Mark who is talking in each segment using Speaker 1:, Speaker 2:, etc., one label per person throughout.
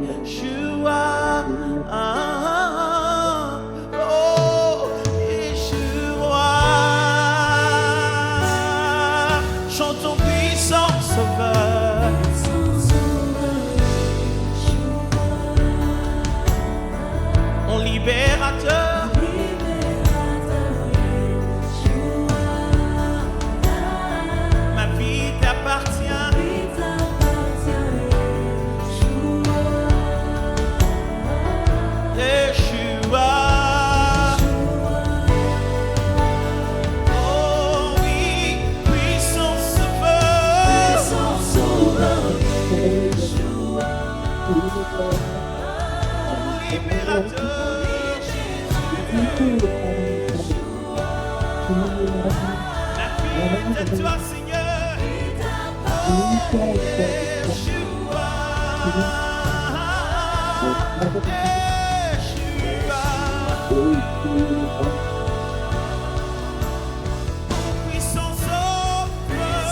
Speaker 1: Yeshua. Oh, Yeshua. Chantons puissant sauveur. Mon libérateur. Ma vie t'appartient. Yeshua. Oh oui, puissant sauveur. Mon libérateur. La vie de toi, Seigneur. Oh, Yeshua. Puissant sauveur.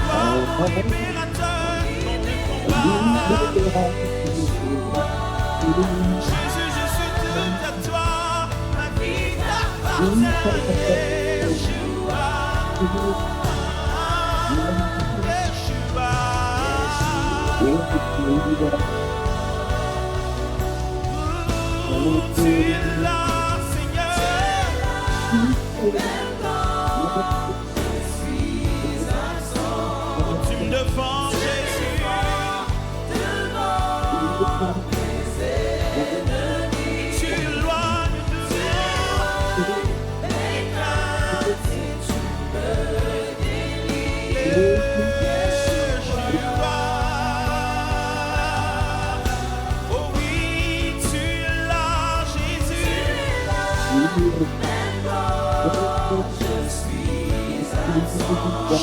Speaker 1: Toi, libérateur, dans le combat. Jésus, je suis tout à toi. Ma vie t'appartient. Yeshua. Yeshua. Tu es là, Seigneur. Tu me défends, Jésus. Tu éloignes de moi. Yeshua. Oh oui, tu es là, Jésus.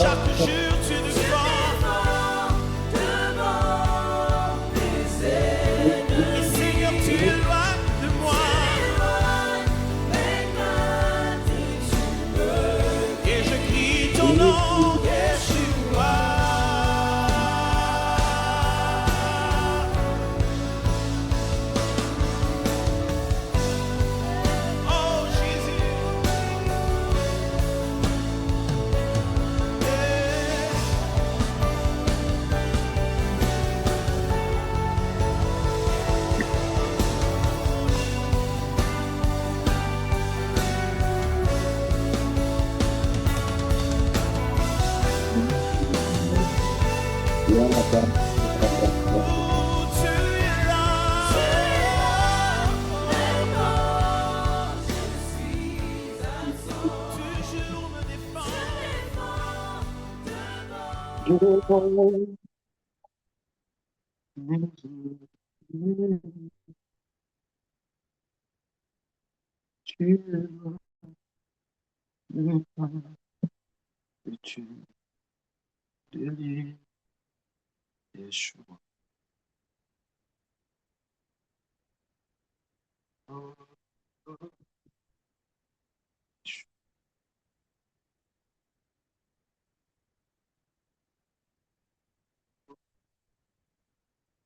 Speaker 1: Chaque jour tu nous et Seigneur, tu éloignes de moi. Et je crie ton nom, Yeshua. Oh Jésus. Oh, tu es là. Toujours me défends.
Speaker 2: Tu délivres Yeshua.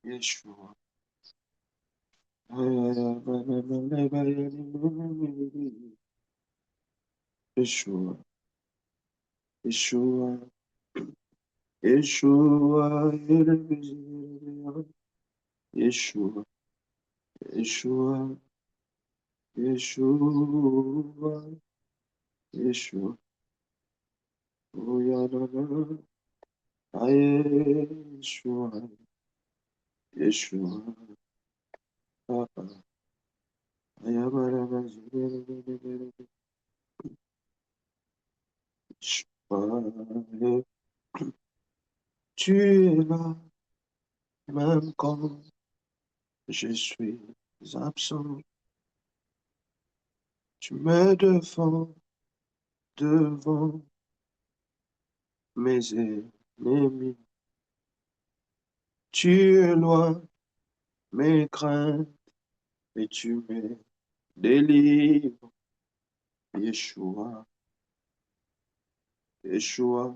Speaker 2: Yeshua. Yeshua. Yeshua. Yeshua. Yeshua. Yeshua. Yeshua. Yeshua. Oh, Yadada. Yeshua. Yeshua. Papa. Ayabara. Yeshua. Tu es là, même quand je suis absent. Tu me défends devant mes ennemis. Tu éloignes mes craintes et tu me délivres. Yeshua, Yeshua,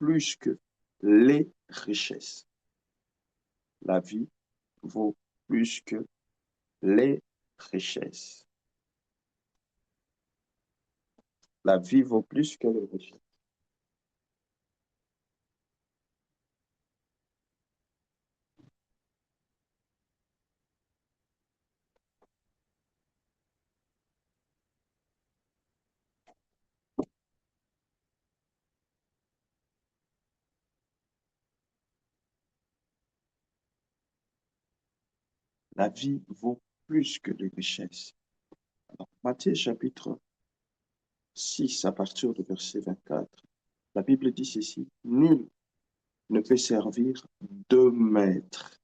Speaker 2: plus que les richesses. La vie vaut plus que les richesses. La vie vaut plus que les richesses. La vie vaut plus que les richesses. Alors, Matthieu chapitre 6, à partir du verset 24, la Bible dit ceci: Nul ne peut servir deux maîtres.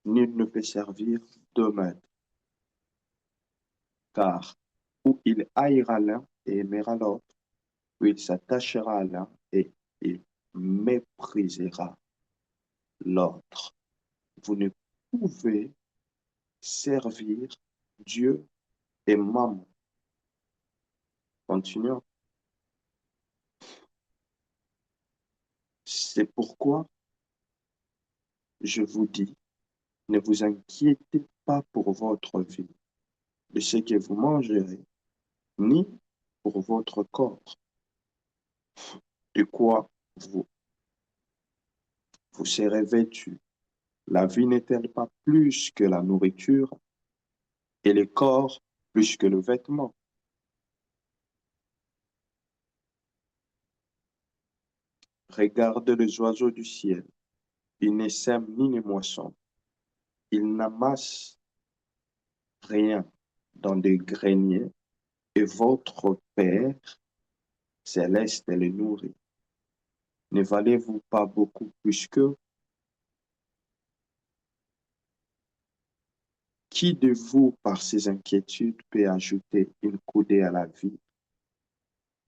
Speaker 2: Nul ne peut servir deux maîtres. Car ou il haïra l'un et aimera l'autre, ou il s'attachera à l'un et il méprisera l'autre. Vous ne pouvez servir Dieu et maman. Continuons. C'est pourquoi je vous dis, ne vous inquiétez pas pour votre vie, de ce que vous mangerez, ni pour votre corps, de quoi vous, vous serez vêtus. La vie n'est-elle pas plus que la nourriture et le corps plus que le vêtement? Regardez les oiseaux du ciel. Ils ne sèment ni ne moissonnent. Ils n'amassent rien dans des greniers et votre Père céleste les nourrit. Ne valez-vous pas beaucoup plus qu'eux? Qui de vous, par ses inquiétudes, peut ajouter une coudée à la vie,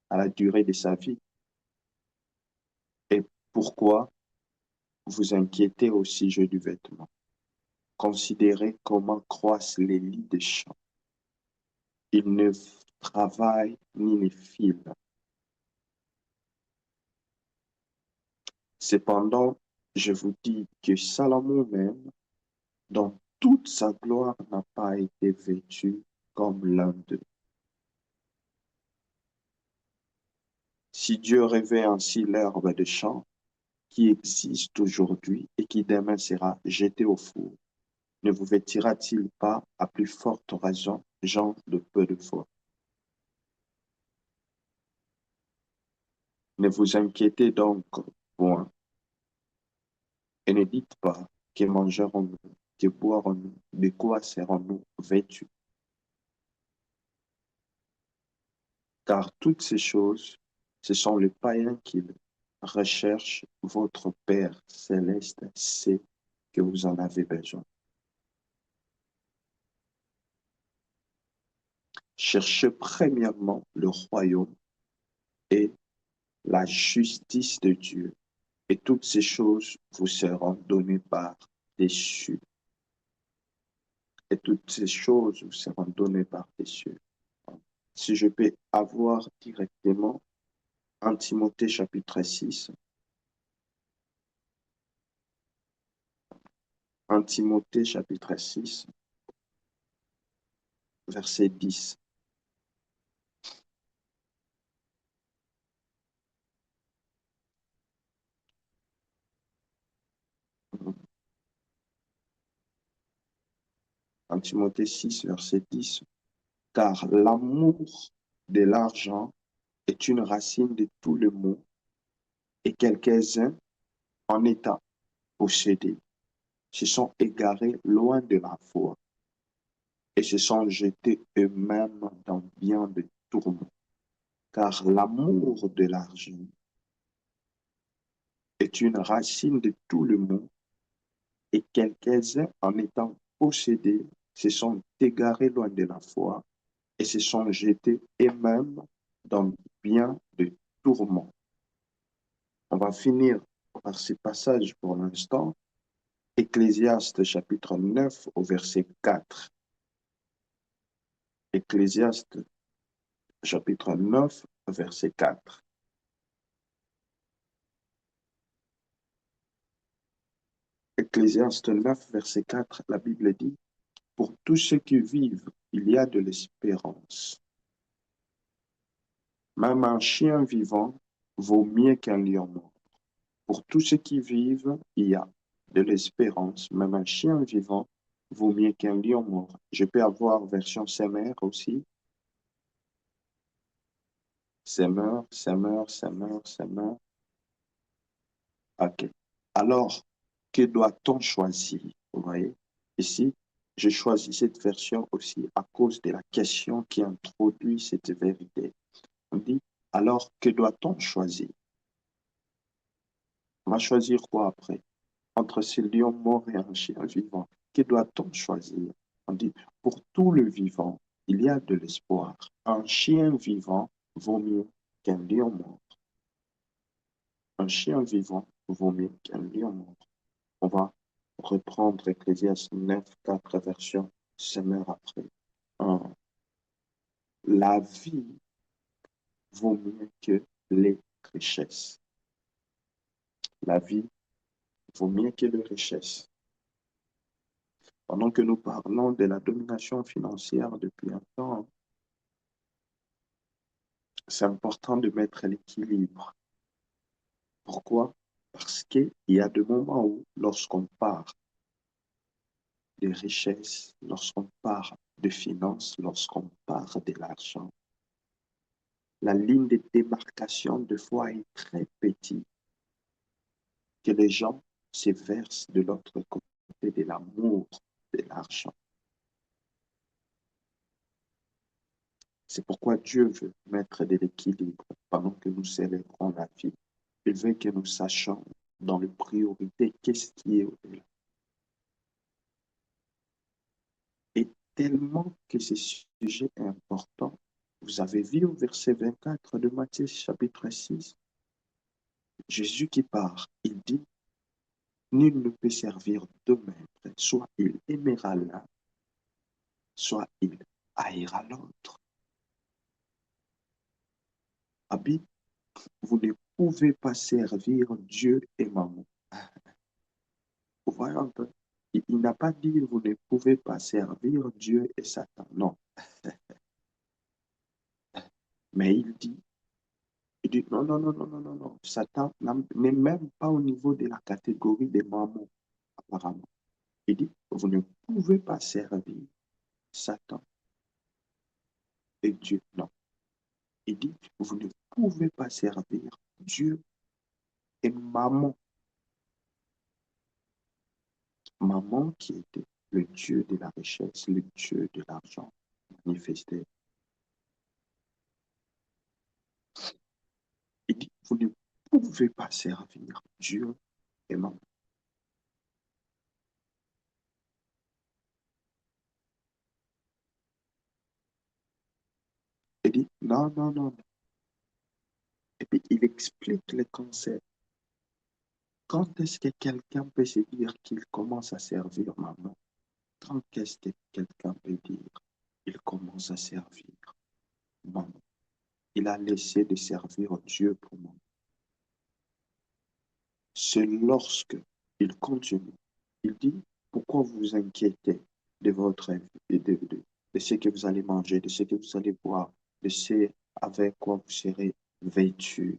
Speaker 2: à la durée de sa vie? Et pourquoi vous inquiétez au sujet du vêtement? Considérez comment croissent les lits des champs. Ils ne travaillent ni ne filent. Cependant, je vous dis que Salomon même, dans toute sa gloire, n'a pas été vêtu comme l'un d'eux. Si Dieu revêt ainsi l'herbe des champs, qui existe aujourd'hui et qui demain sera jetée au four, ne vous vêtira-t-il pas à plus forte raison, gens de peu de foi? Ne vous inquiétez donc point, et ne dites pas que mangerons-nous, que boirons-nous, de quoi serons-nous vêtus? Car toutes ces choses, ce sont les païens qui le recherchent. Votre Père céleste sait que vous en avez besoin. Cherchez premièrement le royaume et la justice de Dieu, et toutes ces choses vous seront données par-dessus. Et toutes ces choses vous seront données par-dessus. Si je peux avoir directement 1 Timothée chapitre 6, 1 Timothée chapitre 6, verset 10. En Timothée 6, verset 10, car l'amour de l'argent est une racine de tout le maux, et quelques-uns, en état possédés, se sont égarés loin de la foi et se sont jetés eux-mêmes dans bien de tourments. Car l'amour de l'argent est une racine de tout le maux, et quelques-uns, en étant possédés, se sont égarés loin de la foi et se sont jetés eux-mêmes dans bien de tourments. On va finir par ce passage pour l'instant. Ecclésiaste chapitre 9 au verset 4. Ecclésiaste chapitre 9 verset 4. Ecclésiaste 9, verset 4, la Bible dit, pour tous ceux qui vivent, il y a de l'espérance. Même un chien vivant vaut mieux qu'un lion mort. Pour tous ceux qui vivent, il y a de l'espérance. Même un chien vivant vaut mieux qu'un lion mort. Je peux avoir version Semeur aussi. Semeur, Semeur, Semeur, Semeur. OK. Alors, que doit-on choisir? Vous voyez, ici, je choisis cette version aussi à cause de la question qui introduit cette vérité. On dit, alors, que doit-on choisir? On va choisir quoi après? Entre ce lion mort et un chien vivant. Que doit-on choisir? On dit, pour tout le vivant, il y a de l'espoir. Un chien vivant vaut mieux qu'un lion mort. Un chien vivant vaut mieux qu'un lion mort. On va reprendre Ecclésiaste 9, 4 version Semeur après. La vie vaut mieux que les richesses. La vie vaut mieux que les richesses. Pendant que nous parlons de la domination financière depuis un temps, c'est important de mettre l'équilibre. Pourquoi? Parce qu'il y a des moments où, lorsqu'on parle de richesse, lorsqu'on parle de finances, lorsqu'on parle de l'argent, la ligne de démarcation de foi est très petite, que les gens se versent de l'autre côté de l'amour de l'argent. C'est pourquoi Dieu veut mettre de l'équilibre pendant que nous célébrons la vie. Il veut que nous sachions dans les priorités qu'est-ce qui est au-delà. Et tellement que ce sujet est important, vous avez vu au verset 24 de Matthieu chapitre 6, Jésus qui part, il dit, nul ne peut servir deux maîtres, soit il aimera l'un, soit il haïra l'autre. Abi, vous ne pouvez pas servir Dieu et maman. Vous voyez un peu? Il n'a pas dit vous ne pouvez pas servir Dieu et Satan. Non. Mais il dit non, non, non, non, non, non, non. Satan n'est même pas au niveau de la catégorie des mamans, apparemment. Il dit vous ne pouvez pas servir Satan et Dieu. Non. Il dit vous ne pouvez pas servir Dieu et maman. Maman qui était le Dieu de la richesse, le Dieu de l'argent manifesté. Il dit, vous ne pouvez pas servir Dieu et maman. Il dit, non, non, non. Et puis, il explique le concept. Quand est-ce que quelqu'un peut se dire qu'il commence à servir maman? Quand est-ce que quelqu'un peut dire qu'il commence à servir maman? Il a laissé de servir Dieu pour moi. C'est lorsque il continue. Il dit, pourquoi vous vous inquiétez de votre vie, de ce que vous allez manger, de ce que vous allez boire, de ce avec quoi vous serez vêtu?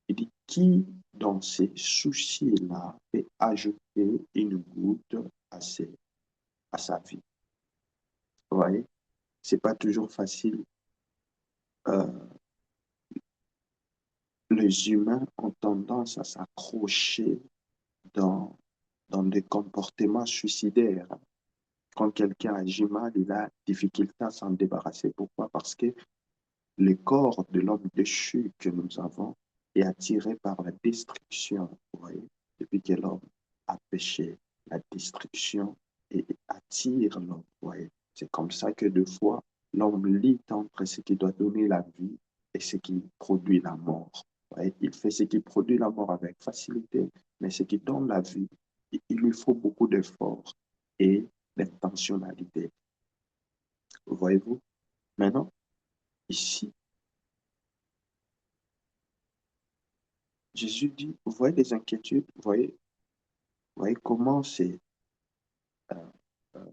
Speaker 2: Il dit, qui dans ces soucis-là peut ajouter une goutte à sa vie? Vous voyez, c'est pas toujours facile. Euh, les humains ont tendance à s'accrocher dans, dans des comportements suicidaires. Quand quelqu'un agit mal, il a difficulté à s'en débarrasser. Pourquoi? Parce que le corps de l'homme déchu que nous avons est attiré par la destruction. Vous voyez? Depuis que l'homme a péché, la destruction attire l'homme. Vous voyez? C'est comme ça que deux fois, l'homme lutte entre ce qui doit donner la vie et ce qui produit la mort. Vous voyez? Il fait ce qui produit la mort avec facilité, mais ce qui donne la vie, il lui faut beaucoup d'efforts et d'intentionnalité. Voyez-vous? Maintenant, ici, Jésus dit, vous voyez des inquiétudes, vous voyez, Vous voyez comment euh, euh,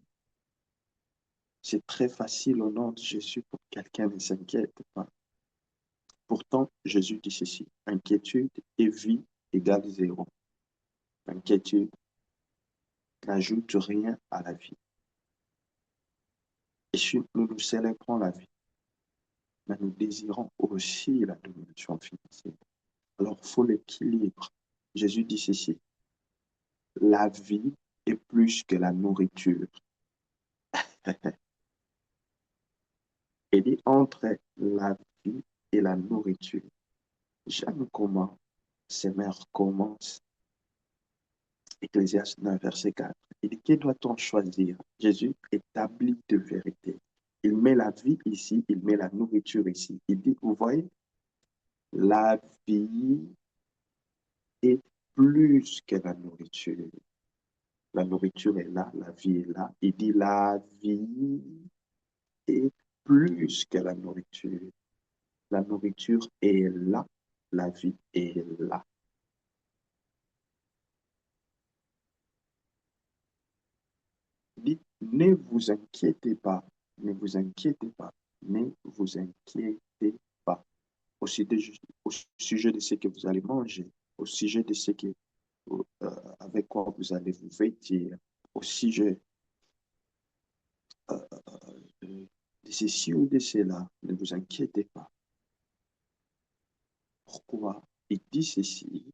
Speaker 2: c'est très facile au nom de Jésus pour que quelqu'un ne s'inquiète pas. Pourtant, Jésus dit ceci, inquiétude et vie égale zéro. L'inquiétude n'ajoute rien à la vie. Et si nous célébrons la vie, mais nous désirons aussi la domination financière. Alors, il faut l'équilibre. Jésus dit ceci, la vie est plus que la nourriture. Il dit entre la vie et la nourriture. J'aime comment ces mères commencent. Ecclésiaste 9, verset 4. Il dit, que doit-on choisir? Jésus établit de vérité. Il met la vie ici, il met la nourriture ici. Il dit, vous voyez, la vie est plus que la nourriture. La nourriture est là, la vie est là. Il dit, la vie est plus que la nourriture. La nourriture est là, la vie est là. Il dit, ne vous inquiétez pas, ne vous inquiétez pas, ne vous inquiétez pas. Au sujet de ce que vous allez manger, au sujet de ce que, avec quoi vous allez vous vêtir, au sujet de ceci ou de cela, ne vous inquiétez pas. Pourquoi? Il dit ceci,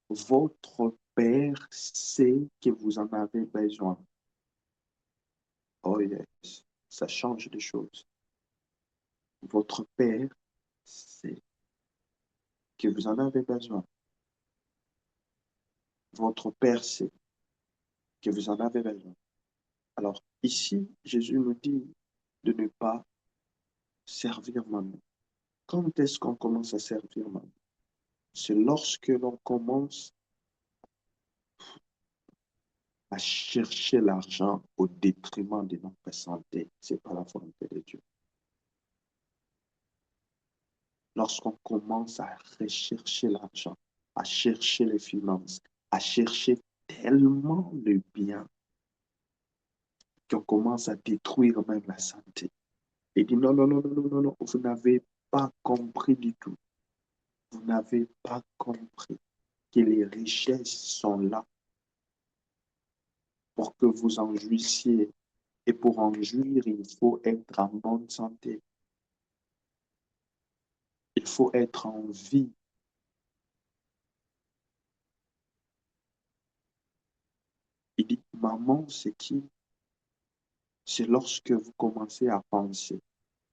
Speaker 2: votre Père sait que vous en avez besoin. Oh yes, ça change de choses. Votre Père sait que vous en avez besoin. Votre Père sait que vous en avez besoin. Alors, ici, Jésus nous dit de ne pas servir maman. Quand est-ce qu'on commence à servir maman? C'est lorsque l'on commence à chercher l'argent au détriment de notre santé. Ce n'est pas la volonté de Dieu. Lorsqu'on commence à rechercher l'argent, à chercher les finances, à chercher tellement le bien qu'on commence à détruire même la santé. Il dit non, non, non, non, non, non, non, vous n'avez pas compris du tout. Vous n'avez pas compris que les richesses sont là pour que vous en jouissiez. Et pour en jouir, il faut être en bonne santé. Il faut être en vie. Il dit, maman, c'est qui? C'est lorsque vous commencez à penser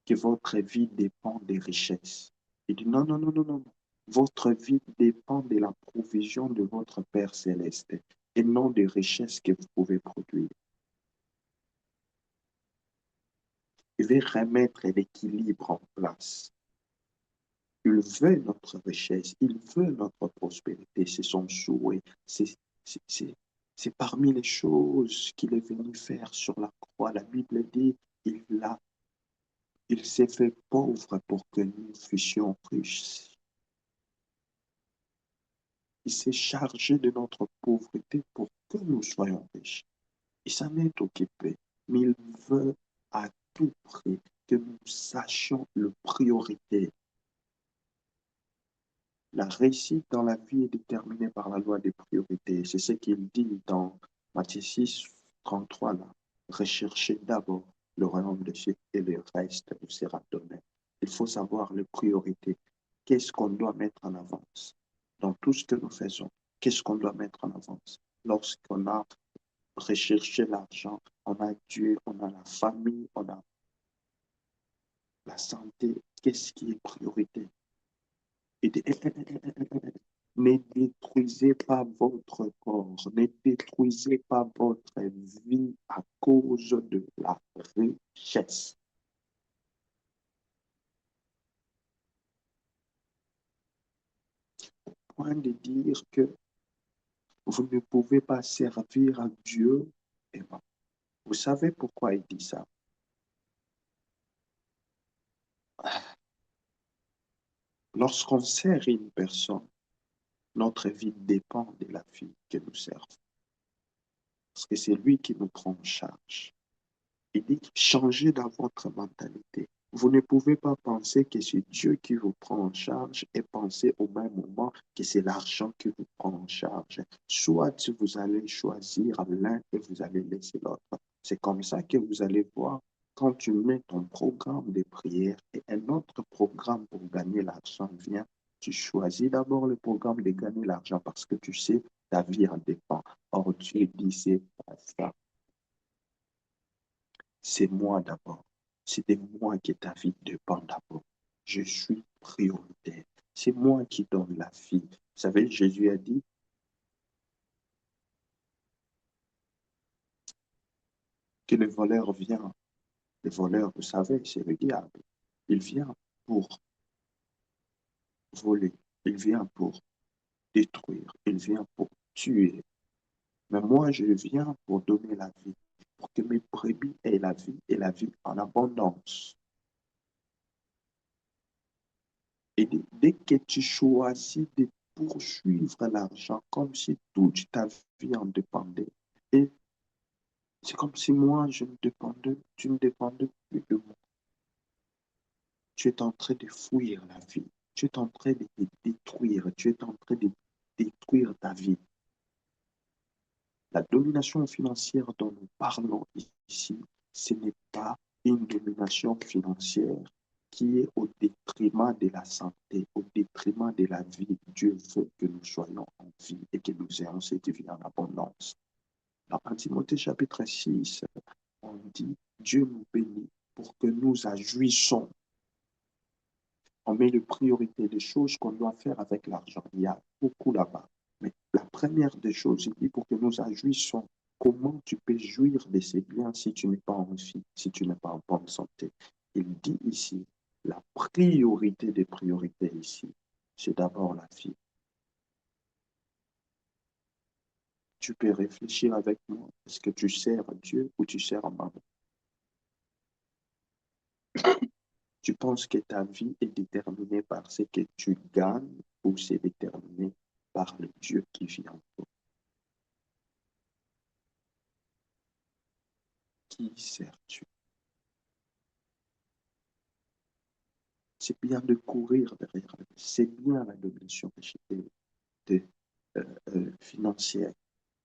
Speaker 2: que votre vie dépend des richesses. Il dit, non, non, non, non, non. Votre vie dépend de la provision de votre Père céleste et non des richesses que vous pouvez produire. Il veut remettre l'équilibre en place. Il veut notre richesse, il veut notre prospérité, c'est son souhait, c'est parmi les choses qu'il est venu faire sur la croix. La Bible dit, il s'est fait pauvre pour que nous fussions riches. Il s'est chargé de notre pauvreté pour que nous soyons riches. Il s'en est occupé, mais il veut à tout prix que nous sachions le priorité. La réussite dans la vie est déterminée par la loi des priorités. C'est ce qu'il dit dans Matthieu 6, 33, là. Recherchez d'abord le royaume de Dieu et le reste vous sera donné. Il faut savoir les priorités. Qu'est-ce qu'on doit mettre en avance dans tout ce que nous faisons? Qu'est-ce qu'on doit mettre en avance? Lorsqu'on a recherché l'argent, on a Dieu, on a la famille, on a la santé. Qu'est-ce qui est priorité? Et ne détruisez pas votre corps, ne détruisez pas votre vie à cause de la richesse. Point de dire que vous ne pouvez pas servir à Dieu et moi. Vous savez pourquoi il dit ça? Lorsqu'on sert une personne, Notre vie dépend de la vie que nous servons. Parce que c'est lui qui nous prend en charge. Il dit, changez dans votre mentalité. Vous ne pouvez pas penser que c'est Dieu qui vous prend en charge et penser au même moment que c'est l'argent qui vous prend en charge. Soit vous allez choisir l'un et vous allez laisser l'autre. C'est comme ça que vous allez voir quand tu mets ton programme de prière et un autre programme pour gagner l'argent vient, tu choisis d'abord le programme de gagner l'argent parce que tu sais, ta vie en dépend. Or, Dieu dit, c'est pas ça. C'est moi d'abord. C'est de moi que ta vie dépend d'abord. Je suis prioritaire. C'est moi qui donne la vie. Vous savez, Jésus a dit que le voleur vient. Le voleur, vous savez, c'est le diable. Il vient pour voler. Il vient pour détruire. Il vient pour tuer. Mais moi, je viens pour donner la vie. Pour que mes brebis aient la vie et la vie en abondance. Et dès que tu choisis de poursuivre l'argent comme si toute ta vie en dépendait, et c'est comme si moi, je ne dépendais, tu ne dépendais plus de moi. Tu es en train de fuir la vie. Tu es en train de te détruire. Tu es en train de détruire ta vie. La domination financière dont nous parlons ici, ce n'est pas une domination financière qui est au détriment de la santé, au détriment de la vie. Dieu veut que nous soyons en vie et que nous ayons cette vie en abondance. Dans 1 Timothée chapitre 6, on dit, Dieu nous bénit pour que nous agissions. On met de priorité des choses qu'on doit faire avec l'argent. Il y a beaucoup là-bas. Mais la première des choses, il dit pour que nous agissions, comment tu peux jouir de ces biens si tu n'es pas en vie, si tu n'es pas en bonne santé. Il dit ici, la priorité des priorités ici, c'est d'abord la vie. Tu peux réfléchir avec moi. Est-ce que tu sers Dieu ou tu sers maman? Tu penses que ta vie est déterminée par ce que tu gagnes ou c'est déterminé par le Dieu qui vit en toi? Qui sers-tu? C'est bien de courir derrière lui. C'est bien la domination financière.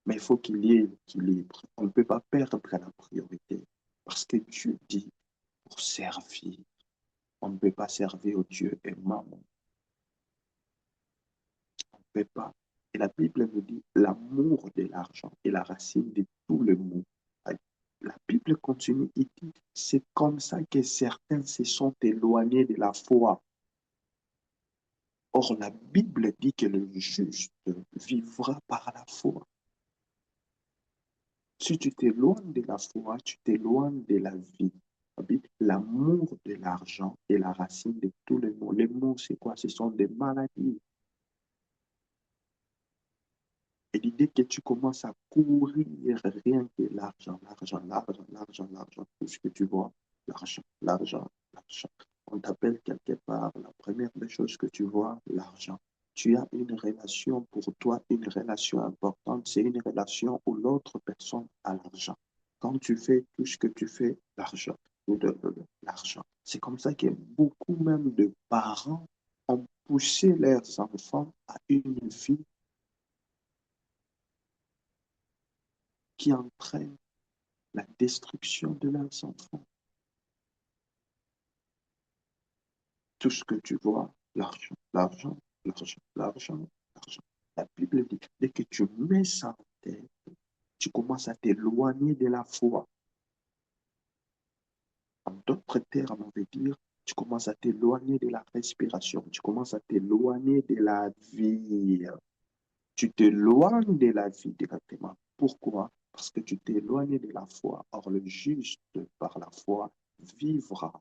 Speaker 2: Mais il faut qu'il y ait l'équilibre. On ne peut pas perdre la priorité. Parce que Dieu dit pour servir. On ne peut pas servir au Dieu et maman. On ne peut pas. Et la Bible nous dit l'amour de l'argent est la racine de tout le mot. La Bible continue et dit c'est comme ça que certains se sont éloignés de la foi. Or, la Bible dit que le juste vivra par la foi. Si tu t'éloignes de la foi, tu t'éloignes de la vie. L'amour de l'argent est la racine de tous les maux. Les maux, c'est quoi? Ce sont des maladies. Et l'idée que tu commences à courir rien que l'argent, l'argent, l'argent, l'argent, l'argent, tout ce que tu vois, l'argent, l'argent, l'argent. On t'appelle quelque part, la première des choses que tu vois, l'argent. Tu as une relation pour toi, une relation importante, c'est une relation où l'autre personne a l'argent. Quand tu fais tout ce que tu fais, l'argent, l'argent. C'est comme ça que beaucoup même de parents ont poussé leurs enfants à une vie qui entraîne la destruction de leurs enfants. Tout ce que tu vois, l'argent, l'argent, l'argent, l'argent, l'argent. La Bible dit, dès que tu mets ça en tête, tu commences à t'éloigner de la foi. En d'autres termes, on veut dire, tu commences à t'éloigner de la respiration, tu commences à t'éloigner de la vie. Tu t'éloignes de la vie directement. Pourquoi? Parce que tu t'éloignes de la foi. Or, le juste, par la foi, vivra.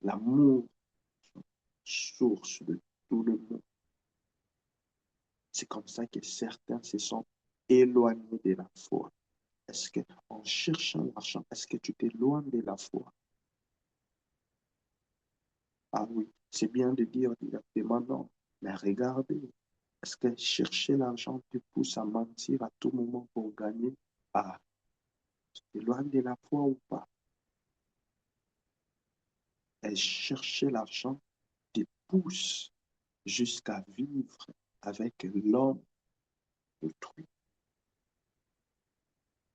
Speaker 2: L'amour, source de tout le monde. C'est comme ça que certains se sont éloignés de la foi. Est-ce que, en cherchant l'argent, est-ce que tu t'éloignes de la foi? Ah oui, c'est bien de dire directement non, mais regardez, est-ce que chercher l'argent te pousse à mentir à tout moment pour gagner? Ah, c'est loin de la foi ou pas? Et chercher l'argent te pousse jusqu'à vivre avec l'homme d'autrui.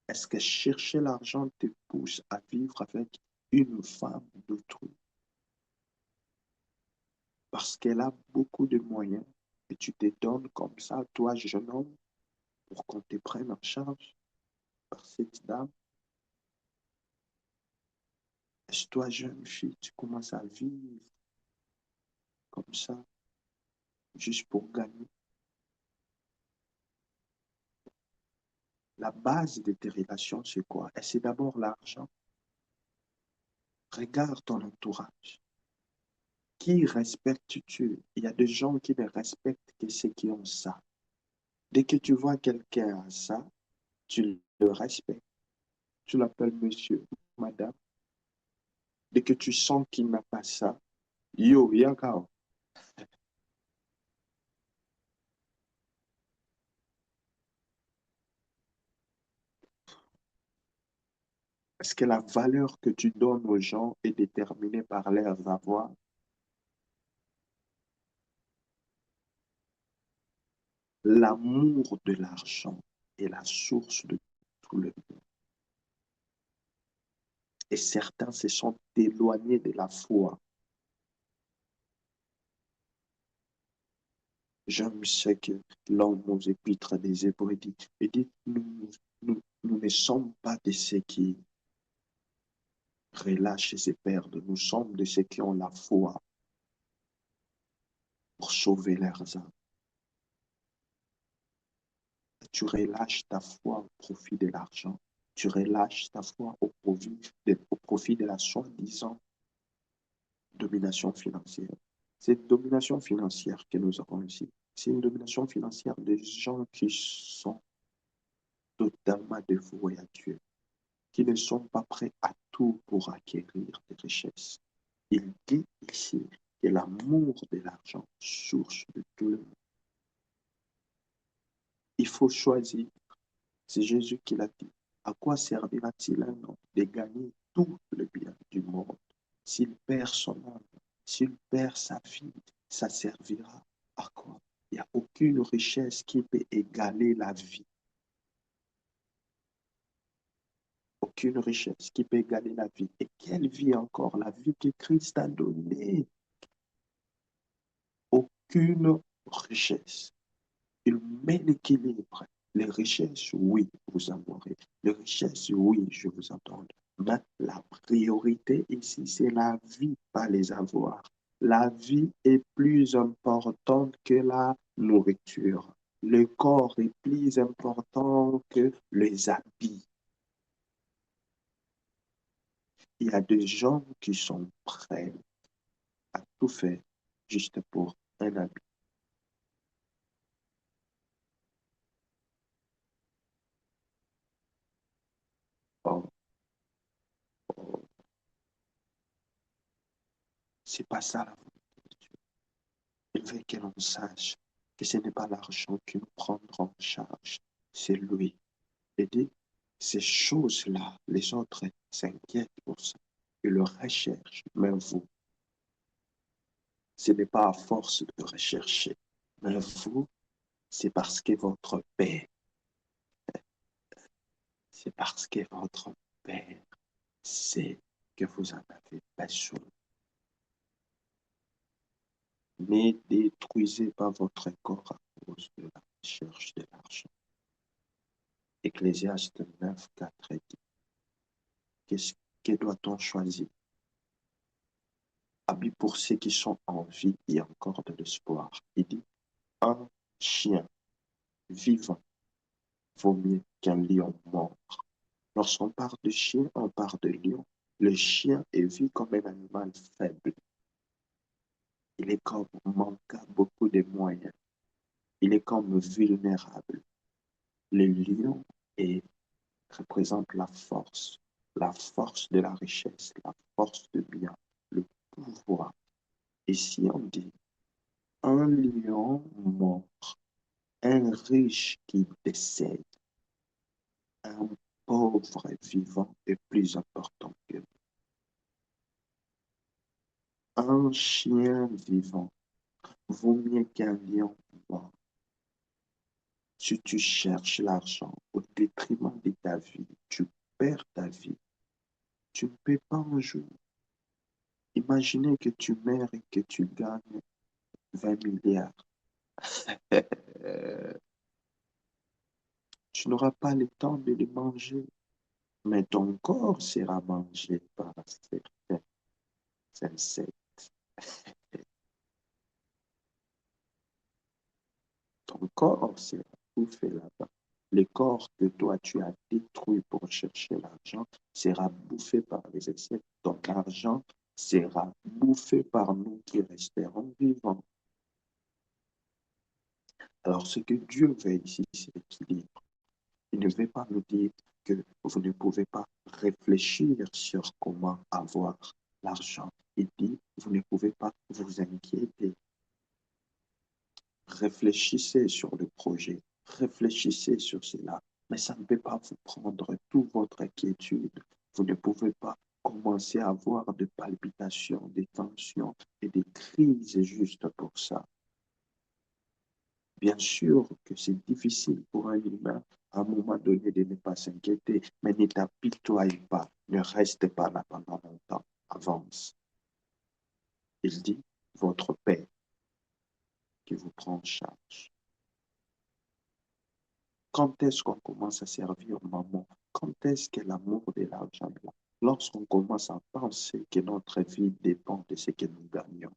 Speaker 2: Est-ce que chercher l'argent te pousse à vivre avec une femme d'autrui parce qu'elle a beaucoup de moyens et tu te donnes comme ça, toi, jeune homme, pour qu'on te prenne en charge par cette dame? Est-ce que toi, jeune fille, tu commences à vivre comme ça, juste pour gagner? La base de tes relations, c'est quoi? Et c'est d'abord l'argent. Regarde ton entourage. Qui respectes-tu? Il y a des gens qui ne respectent que ceux qui ont ça. Dès que tu vois quelqu'un a ça, tu le respectes. Tu l'appelles monsieur, madame. Dès que tu sens qu'il n'a pas ça, yo, yakao. Est-ce que la valeur que tu donnes aux gens est déterminée par leurs avoirs? L'amour de l'argent est la source de tout le bien. Et certains se sont éloignés de la foi. J'aime ce que l'homme aux épîtres des Hébreux dit. Il dit, nous ne sommes pas de ceux qui relâchent et se perdent. Nous sommes de ceux qui ont la foi pour sauver leurs âmes. Tu relâches ta foi au profit de l'argent. Tu relâches ta foi au profit de la soi-disant domination financière. Cette domination financière que nous avons ici, c'est une domination financière des gens qui sont totalement dévoués à Dieu, qui ne sont pas prêts à tout pour acquérir des richesses. Il dit ici que l'amour de l'argent, source de tout le monde. Il faut choisir. C'est Jésus qui l'a dit. À quoi servira-t-il un homme de gagner tout le bien du monde s'il perd son âme, s'il perd sa vie, ça servira à quoi? Il n'y a aucune richesse qui peut égaler la vie. Aucune richesse qui peut égaler la vie. Et quelle vie encore? La vie que Christ a donnée. Aucune richesse. Il met l'équilibre. Les richesses, oui, vous en aurez. Les richesses, oui, je vous entends. Mais la priorité ici, c'est la vie, pas les avoirs. La vie est plus importante que la nourriture. Le corps est plus important que les habits. Il y a des gens qui sont prêts à tout faire juste pour un habit. Or, or, c'est pas ça la volonté de Dieu. Il veut que l'on sache que ce n'est pas l'argent qui nous prendra en charge, c'est lui. Et dit, ces choses-là, les autres s'inquiètent pour ça. Ils le recherchent, mais vous, ce n'est pas à force de rechercher, mais vous, c'est parce que votre Père, c'est parce que votre Père sait que vous en avez besoin. Ne détruisez pas votre corps à cause de la recherche de l'argent. Ecclésiaste 9, 4 dit, qu'est-ce que doit-on choisir? Habit pour ceux qui sont en vie et encore de l'espoir. Il dit, un chien vivant vaut mieux qu'un lion mort. Lorsqu'on parle de chien, on parle de lion. Le chien est vu comme un animal faible. Il est comme manquant beaucoup de moyens. Il est comme vulnérable. Le lion est, représente la force de la richesse, la force de bien, le pouvoir. Et si on dit un lion mort, un riche qui décède, un pauvre vivant est plus important que lui. Un chien vivant vaut mieux qu'un lion mort. Si tu cherches l'argent au détriment de ta vie, tu perds ta vie. Tu ne peux pas un jour. Imaginez que tu meurs et que tu gagnes 20 milliards. Euh, tu n'auras pas le temps de les manger, mais ton corps sera mangé par certains insectes. Ton corps sera bouffé là-bas. Le corps que toi tu as détruit pour chercher l'argent sera bouffé par les insectes. Ton argent sera bouffé par nous qui resterons vivants. Alors, ce que Dieu veut ici, c'est l'équilibre. Il ne veut pas nous dire que vous ne pouvez pas réfléchir sur comment avoir l'argent. Il dit, vous ne pouvez pas vous inquiéter. Réfléchissez sur le projet, réfléchissez sur cela, mais ça ne peut pas vous prendre toute votre inquiétude. Vous ne pouvez pas commencer à avoir des palpitations, des tensions et des crises juste pour ça. Bien sûr que c'est difficile pour un humain à un moment donné de ne pas s'inquiéter, mais ne t'apitoie pas, ne reste pas là pendant longtemps, avance. Il dit, votre Père qui vous prend en charge. Quand est-ce qu'on commence à servir maman? Quand est-ce que l'amour de l'argent est là? Lorsqu'on commence à penser que notre vie dépend de ce que nous gagnons.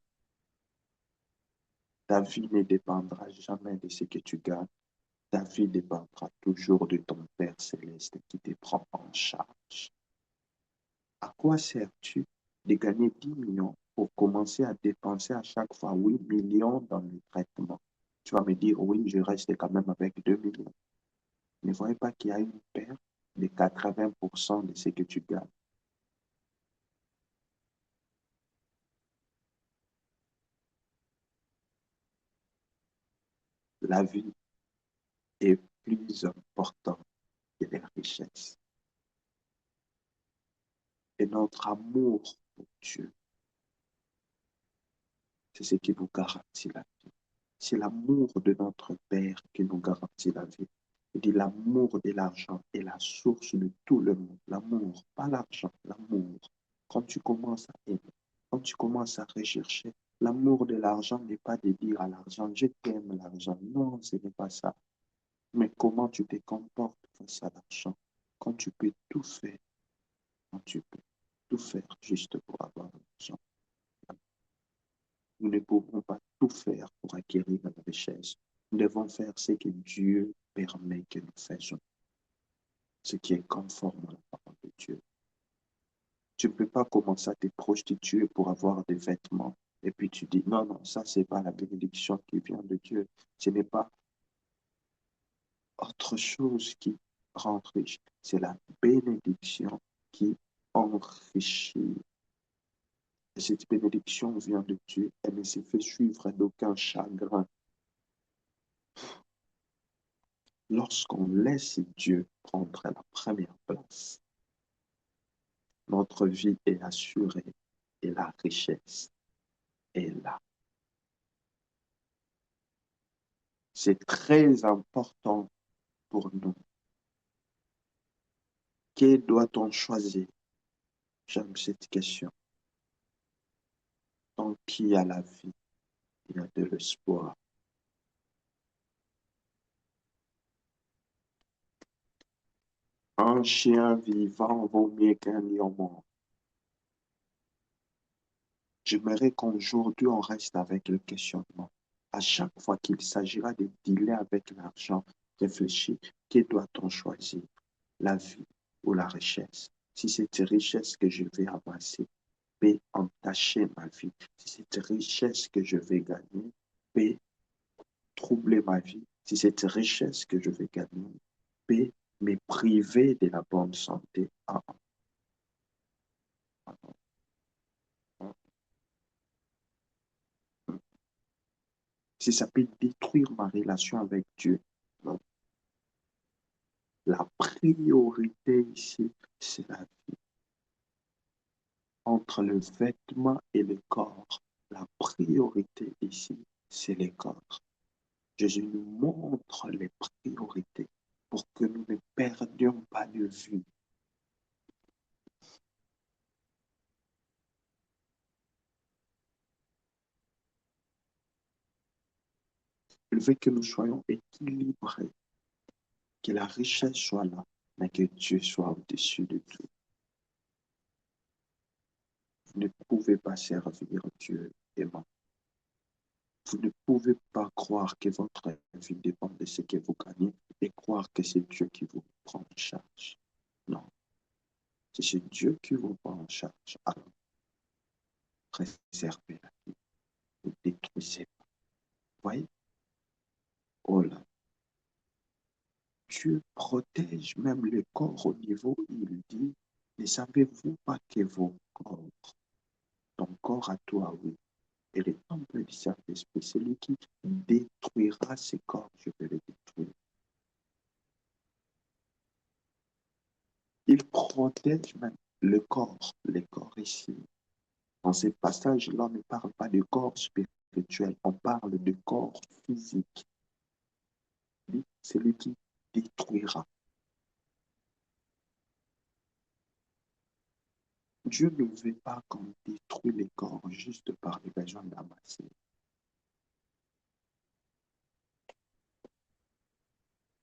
Speaker 2: Ta vie ne dépendra jamais de ce que tu gagnes. Ta vie dépendra toujours de ton Père céleste qui te prend en charge. À quoi sers-tu de gagner 10 millions pour commencer à dépenser à chaque fois 8 millions dans le traitement? Tu vas me dire, oui, je reste quand même avec 2 millions. Ne voyez pas qu'il y a une perte de 80% de ce que tu gagnes. La vie est plus importante que les richesses. Et notre amour pour Dieu, c'est ce qui nous garantit la vie. C'est l'amour de notre Père qui nous garantit la vie. Il dit l'amour de l'argent est la source de tout le monde. L'amour, pas l'argent, l'amour. Quand tu commences à aimer, quand tu commences à rechercher, l'amour de l'argent n'est pas de dire à l'argent, je t'aime l'argent. Non, ce n'est pas ça. Mais comment tu te comportes face à l'argent? Quand tu peux tout faire, quand tu peux tout faire juste pour avoir l'argent. Nous ne pouvons pas tout faire pour acquérir la richesse. Nous devons faire ce que Dieu permet que nous fassions, ce qui est conforme à la parole de Dieu. Tu ne peux pas commencer à te prostituer pour avoir des vêtements. Et puis tu dis, non, non, ça, c'est pas la bénédiction qui vient de Dieu. Ce n'est pas autre chose qui rend riche. C'est la bénédiction qui enrichit. Et cette bénédiction vient de Dieu. Elle ne se fait suivre d'aucun chagrin. Lorsqu'on laisse Dieu prendre la première place, notre vie est assurée et la richesse est là. C'est très important pour nous. Que doit-on choisir? J'aime cette question. Tant qu'il y a la vie, il y a de l'espoir. Un chien vivant vaut mieux qu'un lion mort. J'aimerais qu'aujourd'hui, on reste avec le questionnement. À chaque fois qu'il s'agira de dealer avec l'argent, réfléchis, que doit-on choisir? La vie ou la richesse? Si c'est cette richesse que je vais amasser, peut entacher ma vie. Si c'est cette richesse que je vais gagner, peut troubler ma vie. Si c'est cette richesse que je vais gagner, peut me priver de la bonne santé. Ah, ah, ah, ah. si ça peut détruire ma relation avec Dieu. Non. La priorité ici, c'est la vie. Entre le vêtement et le corps, la priorité ici, c'est le corps. Jésus nous montre les priorités pour que nous ne perdions pas de vue. Il veut que nous soyons équilibrés, que la richesse soit là, mais que Dieu soit au-dessus de tout. Vous ne pouvez pas servir Dieu et moi. Vous ne pouvez pas croire que votre vie dépend de ce que vous gagnez et croire que c'est Dieu qui vous prend en charge. Non, si c'est Dieu qui vous prend en charge, alors préservez la vie, ne détruisez pas. Vous voyez? Oh là, Dieu protège même le corps au niveau, il dit, ne savez-vous pas que vos corps, ton corps à toi, oui, et le temple du Saint-Esprit, celui qui détruira ces corps, je vais le détruire. Il protège même le corps ici. Dans ces passages-là, on ne parle pas de corps spirituel, on parle de corps physique. C'est lui qui détruira. Dieu ne veut pas qu'on détruise les corps juste par les besoins d'amasser.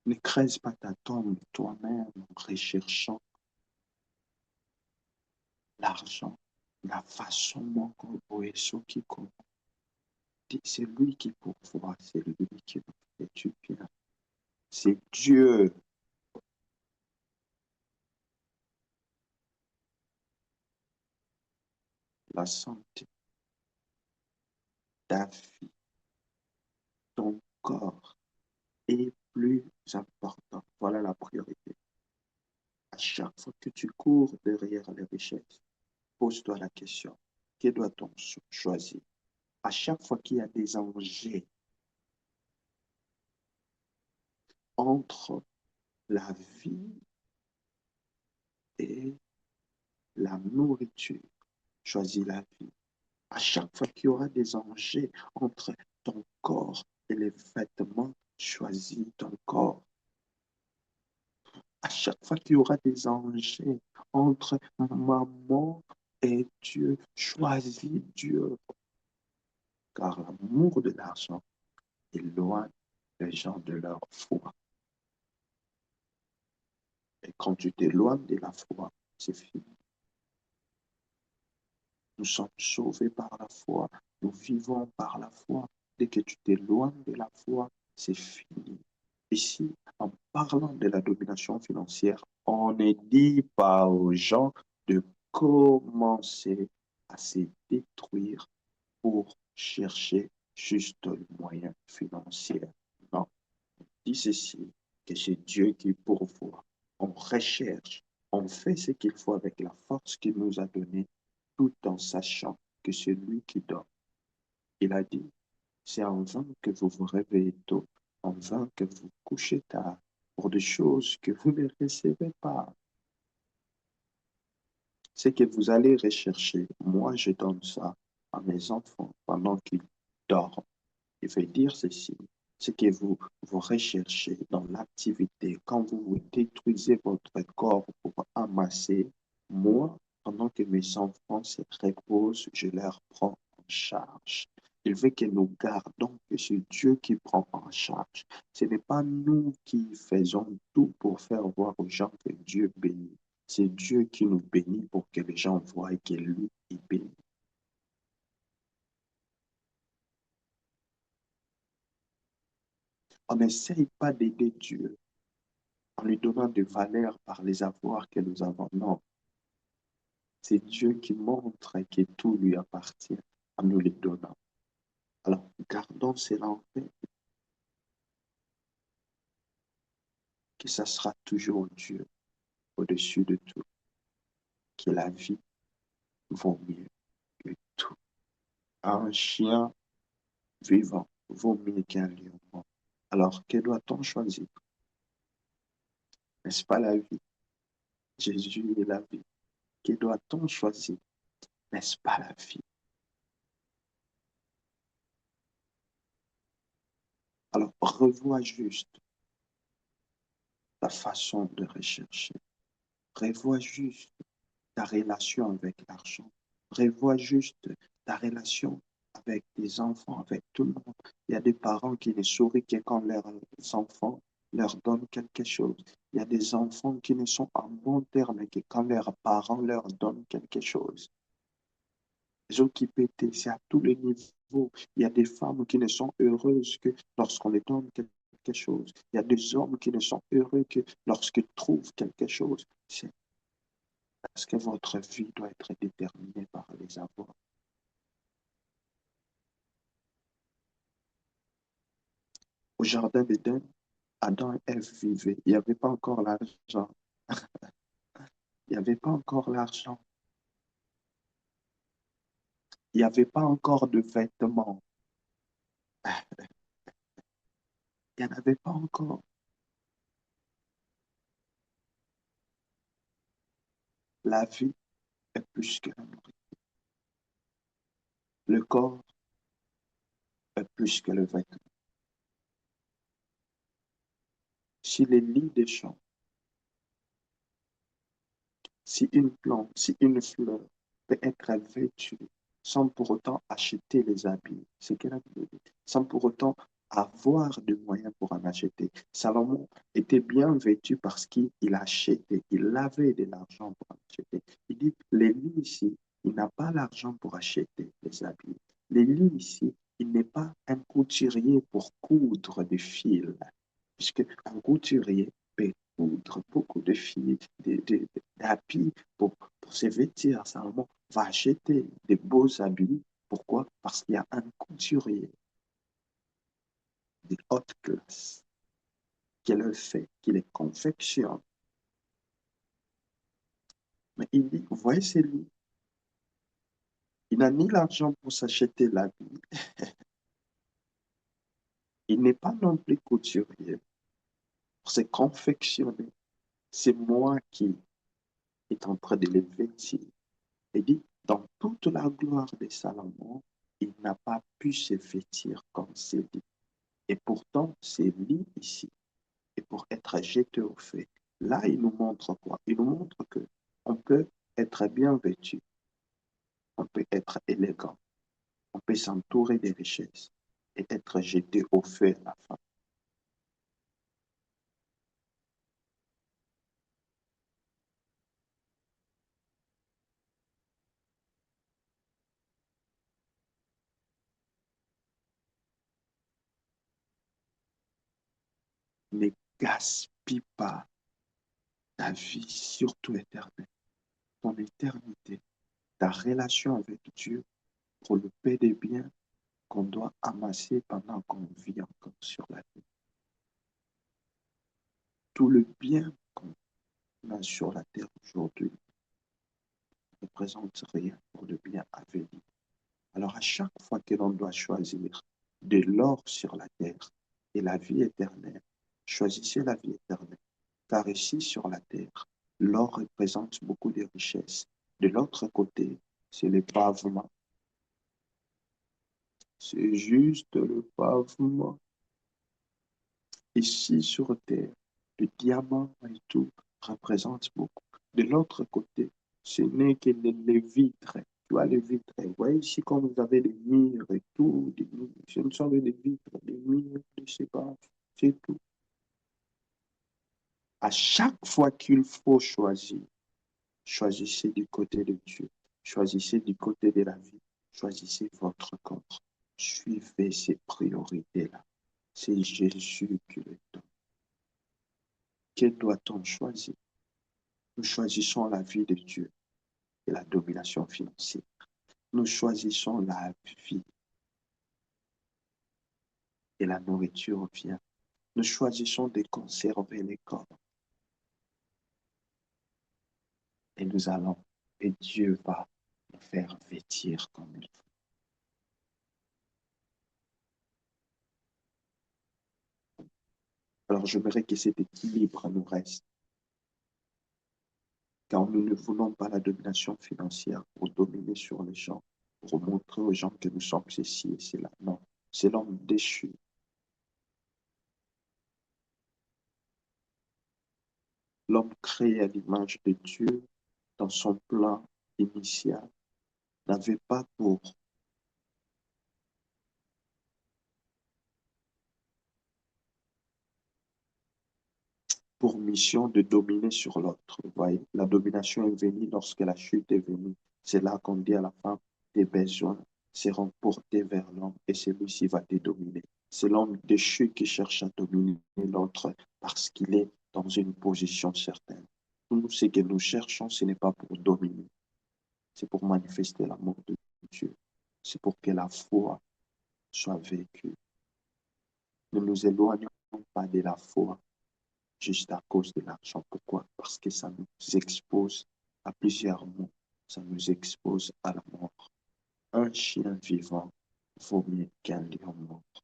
Speaker 2: Ne crève pas ta tombe toi-même en recherchant l'argent, la façon dont on est ce qui compte. C'est lui qui pourvoit, c'est lui qui nous fait du bien. C'est Dieu. La santé, ta vie, ton corps est plus important. Voilà la priorité. À chaque fois que tu cours derrière les richesses, pose-toi la question, que doit-on choisir? À chaque fois qu'il y a des enjeux entre la vie et la nourriture, choisis la vie. À chaque fois qu'il y aura des enjeux entre ton corps et les vêtements, choisis ton corps. À chaque fois qu'il y aura des enjeux entre maman et Dieu, choisis Dieu. Car l'amour de l'argent éloigne les gens de leur foi. Et quand tu t'éloignes de la foi, c'est fini. Nous sommes sauvés par la foi. Nous vivons par la foi. Dès que tu t'éloignes de la foi, c'est fini. Ici, en parlant de la domination financière, on ne dit pas aux gens de commencer à se détruire pour chercher juste le moyen financier. Non, on dit ceci, que c'est Dieu qui pourvoit. On recherche, on fait ce qu'il faut avec la force qu'il nous a donnée, tout en sachant que c'est lui qui donne. Il a dit, c'est en vain que vous vous réveillez tôt, en vain que vous couchez tard, pour des choses que vous ne recevez pas. C'est que vous allez rechercher. Moi, je donne ça à mes enfants pendant qu'ils dorment. Il veut dire ceci. C'est que vous recherchez dans l'activité. Quand vous détruisez votre corps pour amasser, moi, pendant que mes enfants se reposent, je leur prends en charge. Il veut que nous gardons que c'est Dieu qui prend en charge. Ce n'est pas nous qui faisons tout pour faire voir aux gens que Dieu bénit. C'est Dieu qui nous bénit pour que les gens voient que lui, il bénit. On n'essaye pas d'aider Dieu en lui donnant de valeur par les avoirs que nous avons. Non, c'est Dieu qui montre que tout lui appartient en nous les donnant. Alors, gardons cela en tête, que ça sera toujours Dieu au-dessus de tout, que la vie vaut mieux que tout. Un chien vivant vaut mieux qu'un lion mort. Alors, que doit-on choisir? N'est-ce pas la vie? Jésus est la vie. Que doit-on choisir? N'est-ce pas la vie? Alors, revois juste ta façon de rechercher. Revois juste ta relation avec l'argent. Revois juste ta relation avec tes enfants, avec tout le monde. Il y a des parents qui ne sourient que quand leurs enfants leur donnent quelque chose. Il y a des enfants qui ne sont en bon terme que quand leurs parents leur donnent quelque chose. Les occupés, c'est à tous les niveaux. Il y a des femmes qui ne sont heureuses que lorsqu'on les donne quelque chose. Il y a des hommes qui ne sont heureux que lorsqu'ils trouvent quelque chose. C'est parce que votre vie doit être déterminée par les avoirs. Au jardin d'Éden, Adam et Ève vivaient. Il n'y avait pas encore l'argent. Il n'y avait pas encore l'argent. Il n'y avait pas encore de vêtements. Il n'y en avait pas encore. La vie est plus que la nourriture. Le corps est plus que le vêtement. Si les lits des champs, si une plante, si une fleur peut être vêtue sans pour autant acheter les habits, c'est qu'elle a dit, sans pour autant avoir de moyens pour en acheter. Salomon était bien vêtu parce qu'il achetait, il avait de l'argent pour en acheter. Il dit, les lits ici, il n'a pas l'argent pour acheter les habits. Les lits ici, il n'est pas un couturier pour coudre des fils, puisque un couturier peut coudre beaucoup de fils, d'habits pour se vêtir. Salomon va acheter des beaux habits. Pourquoi? Parce qu'il y a un couturier de haute classe qui le fait, qui les confectionne. Mais il dit, vous voyez, c'est lui. Il n'a ni l'argent pour s'acheter l'habit. Il n'est pas non plus couturier pour se confectionner. C'est moi qui est en train de les vêtir. Il dit, dans toute la gloire de Salomon, il n'a pas pu se vêtir comme c'est dit. Et pourtant, c'est lui ici. Et pour être jeté au feu. Là, il nous montre quoi? Il nous montre que on peut être bien vêtu, on peut être élégant, on peut s'entourer des richesses et être jeté au feu à la fin. Ne gaspille pas ta vie, surtout éternelle, ton éternité, ta relation avec Dieu pour le paix des biens qu'on doit amasser pendant qu'on vit encore sur la terre. Tout le bien qu'on a sur la terre aujourd'hui ne représente rien pour le bien à venir. Alors à chaque fois que l'on doit choisir de l'or sur la terre et la vie éternelle, choisissez la vie éternelle. Car ici sur la terre, l'or représente beaucoup de richesses. De l'autre côté, c'est le pavement. C'est juste le pavement. Ici sur terre, le diamant et tout représente beaucoup. De l'autre côté, ce n'est que les vitres. Tu vois les vitres. Vous voyez ici quand vous avez des murs et tout, ce ne sont que des vitres, des murs, je ne sais pas, c'est tout. À chaque fois qu'il faut choisir, choisissez du côté de Dieu, choisissez du côté de la vie, choisissez votre corps. Suivez ces priorités-là. C'est Jésus qui le donne. Que doit-on choisir? Nous choisissons la vie de Dieu et la domination financière. Nous choisissons la vie et la nourriture vient. Nous choisissons de conserver les corps et nous allons, et Dieu va nous faire vêtir comme il faut. Alors j'aimerais que cet équilibre nous reste, car nous ne voulons pas la domination financière pour dominer sur les gens, pour montrer aux gens que nous sommes ceci et cela. Non, c'est l'homme déchu. L'homme créé à l'image de Dieu dans son plan initial n'avait pas pour mission de dominer sur l'autre. Vous voyez, la domination est venue lorsque la chute est venue. C'est là qu'on dit à la femme, tes besoins seront portés vers l'homme et celui-ci va te dominer. C'est l'homme déchu qui cherche à dominer l'autre parce qu'il est dans une position certaine. Tout ce que nous cherchons, ce n'est pas pour dominer, c'est pour manifester l'amour de Dieu. C'est pour que la foi soit vécue. Ne nous éloignons pas de la foi juste à cause de l'argent. Pourquoi? Parce que ça nous expose à plusieurs mots. Ça nous expose à la mort. Un chien vivant vaut mieux qu'un lion mort.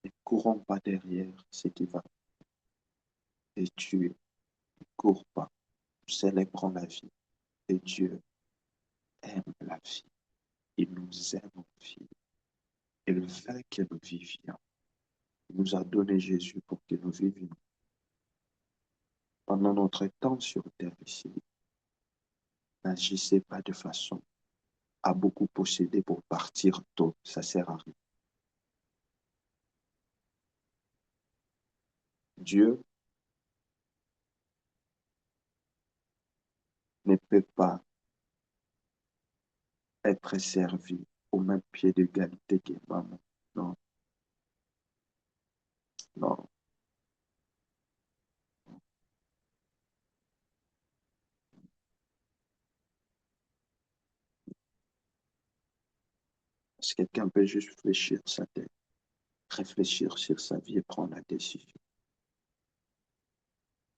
Speaker 2: Ne courons pas derrière ce qui va te tuer. Ne cours pas. Nous célébrons la vie. Et Dieu aime la vie. Il nous aime en vie. Il veut que nous vivions. Il nous a donné Jésus pour que nous vivions. Pendant notre temps sur terre ici, n'agissez pas de façon à beaucoup posséder pour partir tôt. Ça sert à rien. Dieu ne peut pas être servi au même pied d'égalité que maman. Non, non. Si quelqu'un peut juste réfléchir sa tête, réfléchir sur sa vie et prendre la décision,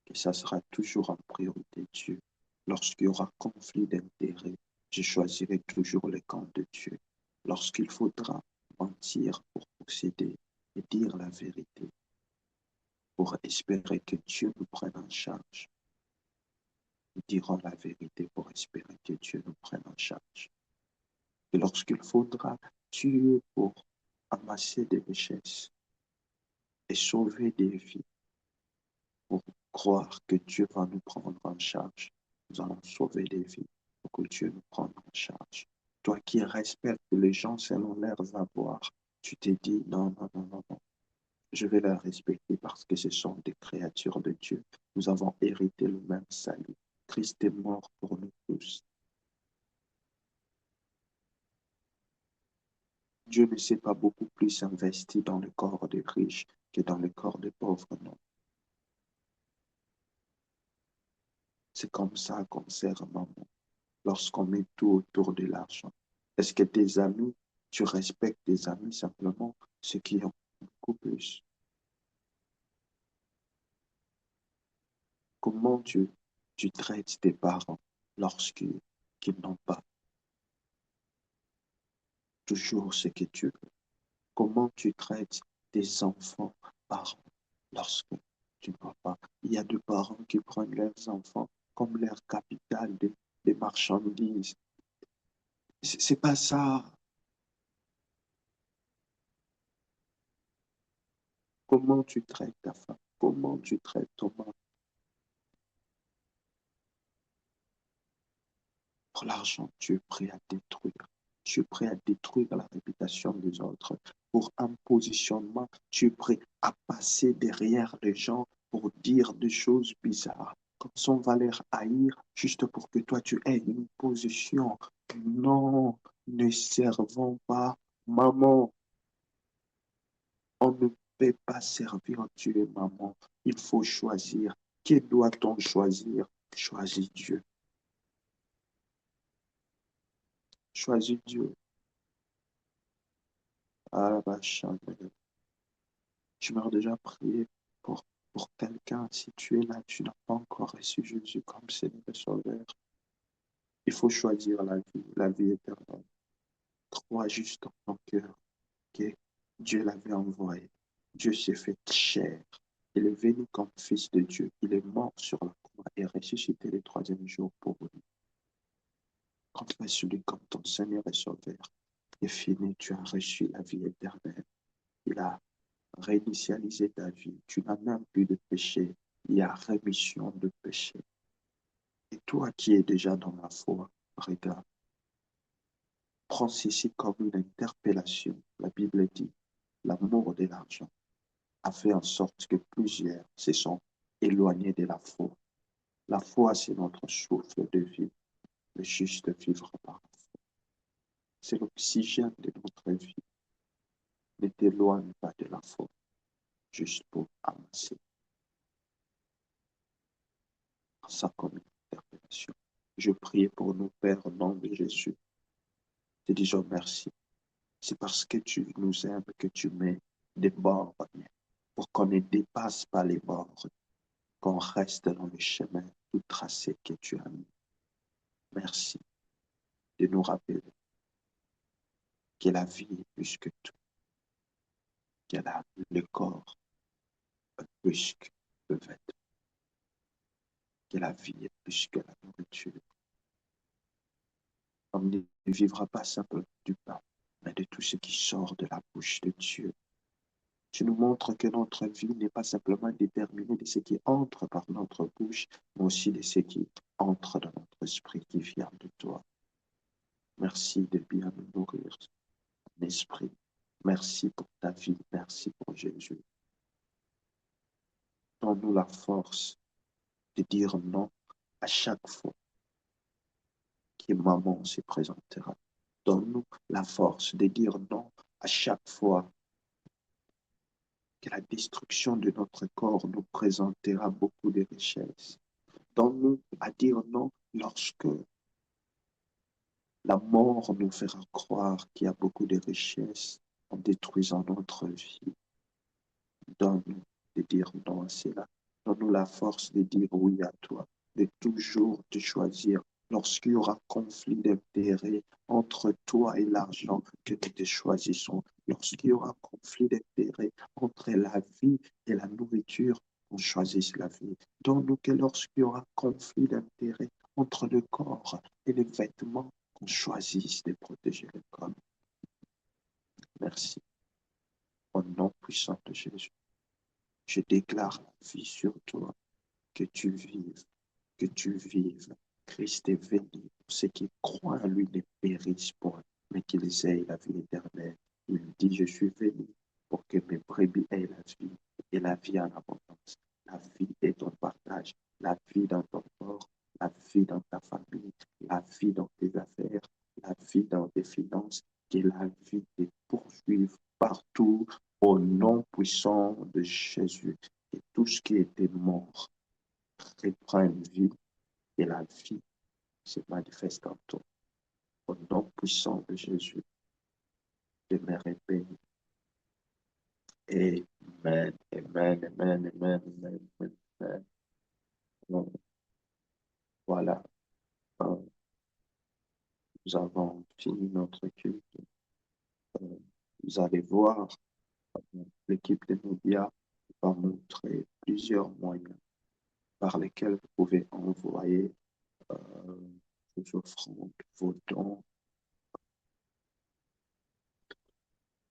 Speaker 2: que ça sera toujours en priorité Dieu. Lorsqu'il y aura conflit d'intérêts, je choisirai toujours le camp de Dieu. Lorsqu'il faudra mentir pour posséder et dire la vérité, pour espérer que Dieu nous prenne en charge, nous dirons la vérité pour espérer que Dieu nous prenne en charge. Et lorsqu'il faudra tuer pour amasser des richesses et sauver des vies, pour croire que Dieu va nous prendre en charge, nous allons sauver des vies pour que Dieu nous prenne en charge. Toi qui respectes les gens selon leurs avoirs, tu te dis non, non, non, non, non. Je vais les respecter parce que ce sont des créatures de Dieu. Nous avons hérité le même salut. Christ est mort pour nous tous. Dieu ne s'est pas beaucoup plus investi dans le corps des riches que dans le corps des pauvres, non. C'est comme ça qu'on sert maman, lorsqu'on met tout autour de l'argent. Est-ce que tes amis, tu respectes tes amis simplement ceux qui ont beaucoup plus? Comment tu traites tes parents lorsqu'ils n'ont pas toujours ce que tu veux? Comment tu traites tes enfants parents lorsque tu ne vois pas? Il y a des parents qui prennent leurs enfants comme leur capital des marchandises. C'est pas ça. Comment tu traites ta femme? Comment tu traites ton mari? Pour l'argent, tu es prêt à détruire. Tu es prêt à détruire la réputation des autres. Pour un positionnement, tu es prêt à passer derrière les gens pour dire des choses bizarres. Comme ça, on va les haïr juste pour que toi, tu aies une position. Non, ne servons pas maman. On ne peut pas servir Dieu et maman. Il faut choisir. Qui doit-on choisir? Choisis Dieu. Choisis Dieu. Ah, bah, je m'aurais déjà prié pour, pour quelqu'un. Si tu es là, tu n'as pas encore reçu Jésus comme Seigneur et Sauveur. Il faut choisir la vie éternelle. Crois juste en ton cœur que Dieu l'avait envoyé. Dieu s'est fait chair. Il est venu comme fils de Dieu. Il est mort sur la croix et ressuscité le troisième jour pour nous. Confesse-lui comme ton Seigneur et Sauveur. Et fini, tu as reçu la vie éternelle. Il a réinitialisé ta vie. Tu n'as même plus de péché. Il y a rémission de péché. Et toi qui es déjà dans la foi, regarde, prends ceci comme une interpellation. La Bible dit, l'amour de l'argent a fait en sorte que plusieurs se sont éloignés de la foi. La foi, c'est notre souffle de vie. Le juste vivre par la foi. C'est l'oxygène de notre vie. Ne t'éloigne pas de la foi, juste pour avancer. Ça comme une interpellation. Je prie pour nous, Père, au nom de Jésus. Te disons merci. C'est parce que tu nous aimes que tu mets des bornes pour qu'on ne dépasse pas les bornes, qu'on reste dans le chemin tout tracé que tu as mis. Merci de nous rappeler que la vie est plus que tout, que le corps est plus que le vêtement, que la vie est plus que la nourriture. On ne vivra pas simplement du pain, mais de tout ce qui sort de la bouche de Dieu. Tu nous montres que notre vie n'est pas simplement déterminée de ce qui entre par notre bouche, mais aussi de ce qui entre dans notre esprit qui vient de toi. Merci de bien nous nourrir, mon esprit. Merci pour ta vie. Merci pour Jésus. Donne-nous la force de dire non à chaque fois que maman se présentera. Donne-nous la force de dire non à chaque fois que la destruction de notre corps nous présentera beaucoup de richesses. Donne-nous à dire non lorsque la mort nous fera croire qu'il y a beaucoup de richesses en détruisant notre vie. Donne-nous de dire non à cela. Donne-nous la force de dire oui à toi, de toujours te choisir. Lorsqu'il y aura conflit d'intérêts entre toi et l'argent, que nous te choisissons. Lorsqu'il y aura conflit d'intérêts entre la vie et la nourriture, on choisisse la vie. Donne-nous que lorsqu'il y aura conflit d'intérêts entre le corps et les vêtements, qu'on choisisse de protéger le corps. Merci. Au nom puissant de Jésus. Je déclare la vie sur toi, que tu vives, que tu vives. Christ est venu pour ceux qui croient en lui ne périssent point, mais qu'ils aient la vie éternelle. Il dit, je suis venu pour que mes brebis aient la vie, et la vie en abondance. La vie est ton partage, la vie dans ton corps, la vie dans ta famille, la vie dans tes affaires, la vie dans tes finances, que la vie te poursuive partout au nom puissant de Jésus. Et tout ce qui était mort reprenne vie et la vie se manifeste en toi. Au nom puissant de Jésus, demeure béni. Amen, amen, amen, amen, amen, amen. Donc, voilà, nous avons fini notre culte. Vous allez voir, l'équipe de médias va montrer plusieurs moyens par lesquels vous pouvez envoyer vos offrandes, vos dons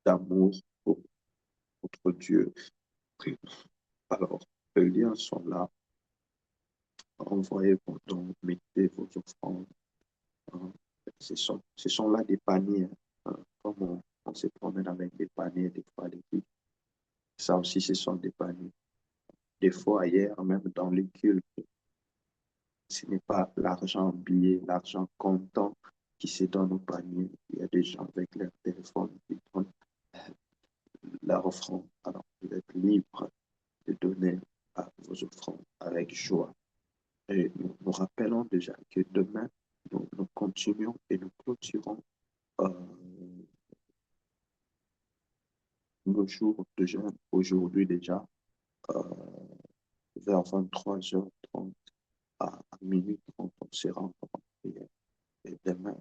Speaker 2: d'amour pour votre Dieu. Alors, les liens sont là. Envoyez vos dons, mettez vos offrandes. Hein. Ce sont là des paniers. Hein. Comme on se promène avec des paniers, des fois, l'équipe. Ça aussi, ce sont des paniers. Des fois, hier, même dans les cultes, ce n'est pas l'argent billet, l'argent comptant qui se donne au panier. Il y a des gens avec leur téléphone qui donnent leur offrande. Alors, vous êtes libre de donner à vos offrandes avec joie. Et nous rappelons déjà que demain, nous continuons et nous clôturons euh, nos jours de jeûne. Aujourd'hui déjà, euh, vers 23h30 à minuit 30, on sera en prière. Et demain,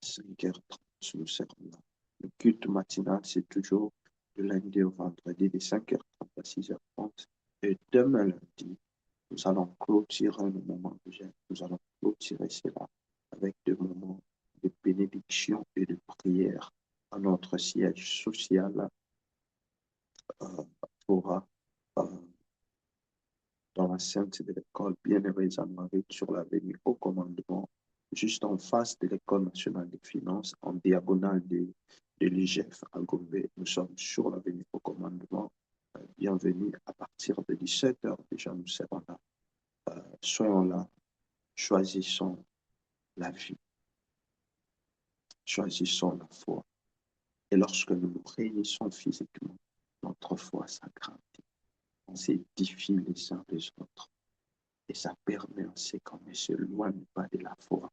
Speaker 2: 5h30, nous serons là. Le culte matinal, c'est toujours du lundi au vendredi de 5h30 à 6h30. Et demain lundi, nous allons clôturer nos moments de jeûne. Nous allons clôturer cela avec des moments de bénédiction et de prière à notre siège social pour dans l'enceinte de l'école Bien-Aimés Anne-Marie sur l'avenue au commandement, juste en face de l'École nationale des finances, en diagonale de l'IGF à Gombe. Nous sommes sur l'avenue au commandement. Bienvenue à partir de 17h. Déjà, nous serons là. Soyons là. Choisissons la vie. Choisissons la foi. Et lorsque nous nous réunissons physiquement, notre foi s'agrandit. On s'édifie les uns des autres. Et ça permet ainsi qu'on ne s'éloigne pas de la foi.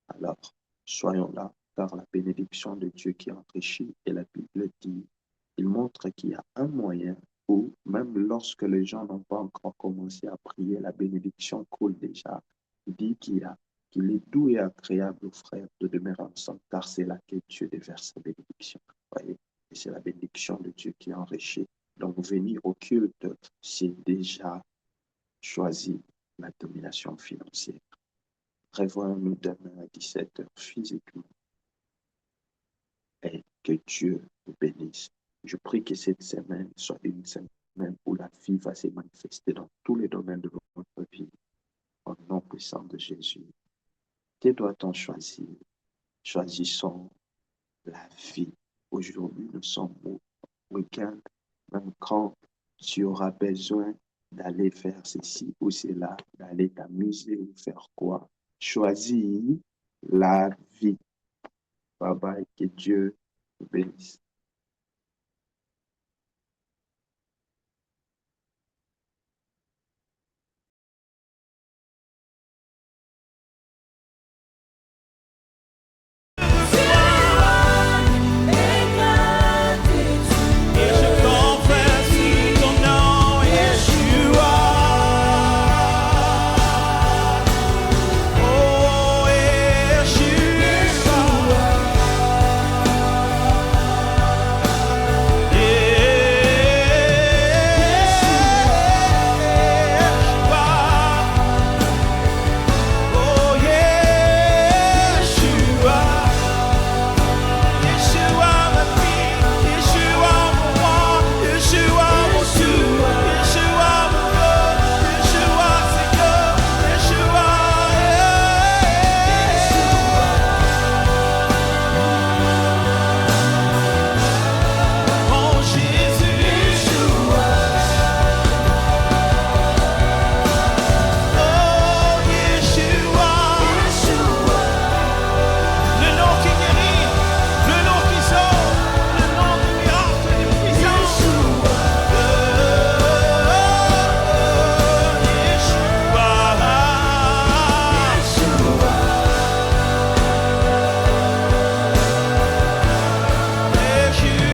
Speaker 2: Alors, soyons là, car la bénédiction de Dieu qui enrichit, et la Bible dit, il montre qu'il y a un moyen où, même lorsque les gens n'ont pas encore commencé à prier, la bénédiction coule déjà. Il dit qu'il est doux et agréable aux frères de demeurer ensemble, car c'est là que Dieu déverse sa bénédiction. Voyez? Et c'est la bénédiction de Dieu qui enrichit. Donc, venir au culte, c'est déjà choisir la domination financière. Prévoyons-nous demain à 17h physiquement et que Dieu vous bénisse. Je prie que cette semaine soit une semaine où la vie va se manifester dans tous les domaines de votre vie. Au nom puissant de Jésus. Que doit-on choisir? Choisissons la vie. Aujourd'hui, nous sommes au week-end, même quand tu auras besoin d'aller faire ceci ou cela, d'aller t'amuser ou faire quoi. Choisis la vie. Bye bye, que Dieu vous bénisse.